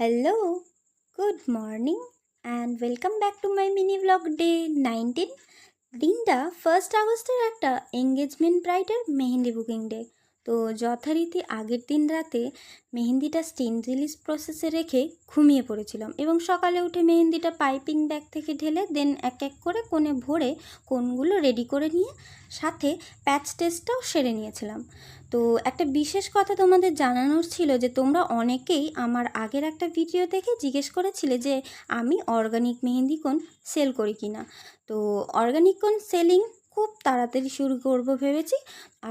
Hello, good morning, and welcome back to my mini vlog day 19. দিনটা 1 আগস্টের একটা engagement ব্রাইডের mehndi booking day. তো যথারীতি আগের দিন রাতে মেহেন্দিটা স্টিন রিলিজ প্রসেসে রেখে ঘুমিয়ে পড়েছিলাম এবং সকালে উঠে মেহেন্দিটা পাইপিং ব্যাগ থেকে ঢেলে দেন এক এক করে কোণে ভরে কোণগুলো রেডি করে নিয়ে সাথে প্যাচ টেস্টটাও সেরে নিয়েছিলাম। তো একটা বিশেষ কথা তোমাদের জানানোর ছিল যে তোমরা অনেকেই আমার আগের একটা ভিডিও দেখে জিজ্ঞেস করেছিলে যে আমি অর্গানিক মেহেন্দি কোন সেল করি কিনা। তো অর্গানিক কোন সেলিং খুব তাড়াতাড়ি শুরু করব ভেবেছি,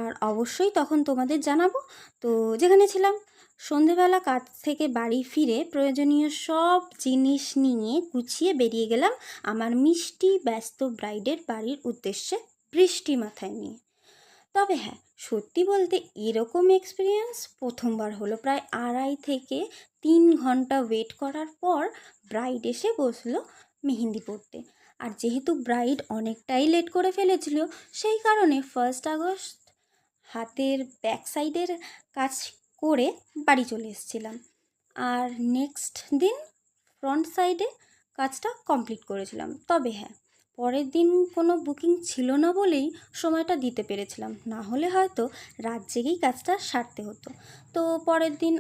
আর অবশ্যই তখন তোমাদের জানাবো। তো যেখানে ছিলাম সন্ধেবেলা কাজ থেকে বাড়ি ফিরে প্রয়োজনীয় সব জিনিস নিয়ে গুছিয়ে বেরিয়ে গেলাম আমার মিষ্টি ব্যস্ত ব্রাইডের বাড়ির উদ্দেশ্যে, বৃষ্টি মাথায় নিয়ে। তবে হ্যাঁ, সত্যি বলতে এরকম এক্সপিরিয়েন্স প্রথমবার হলো। প্রায় 2.5 থেকে 3 ঘন্টা ওয়েট করার পর ব্রাইড এসে বসলো মেহেন্দি পড়তে। আর যেহেতু ব্রাইড অনেকটাই লেট করে ফেলেছিল, সেই কারণে 1 আগস্ট হাতের ব্যাক সাইডের কাজ করে বাড়ি চলে এসেছিলাম, আর নেক্সট দিন ফ্রন্ট সাইডে কাজটা কমপ্লিট করেছিলাম। তবে হ্যাঁ, পরের দিন কোনো বুকিং ছিল না বলেই সময়টা দিতে পেরেছিলাম, না হলে হয়তো রাত জেগেই কাজটা সারতে হতো। তো পরের দিন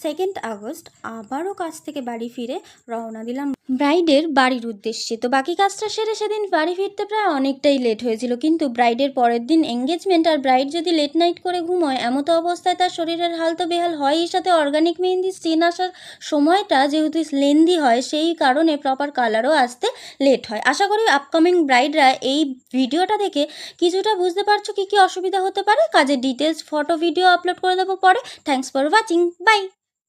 2 আগস্ট আবারও কাজ থেকে বাড়ি ফিরে রওনা দিলাম ব্রাইডের বাড়ির উদ্দেশ্যে। তো বাকি কাজটা সেরে সেদিন বাড়ি ফিরতে প্রায় অনেকটাই লেট হয়েছিল, কিন্তু ব্রাইডের পরের দিন এঙ্গেজমেন্ট, আর ব্রাইড যদি লেট নাইট করে ঘুমোয় এমতো অবস্থায় তার শরীরের হাল তো বেহাল হয়ই। সাথে অর্গানিক মেহেন্দি স্টিন আসার সময়টা যেহেতু লেন্দি হয়, সেই কারণে প্রপার কালারও আসতে লেট হয়। আশা করি আপকামিং ব্রাইডরা এই ভিডিওটা দেখে কিছুটা বুঝতে পারছো কী কী অসুবিধা হতে পারে। কাজের ডিটেলস ফটো ভিডিও আপলোড করে দেবো পরে। Thanks for watching, by.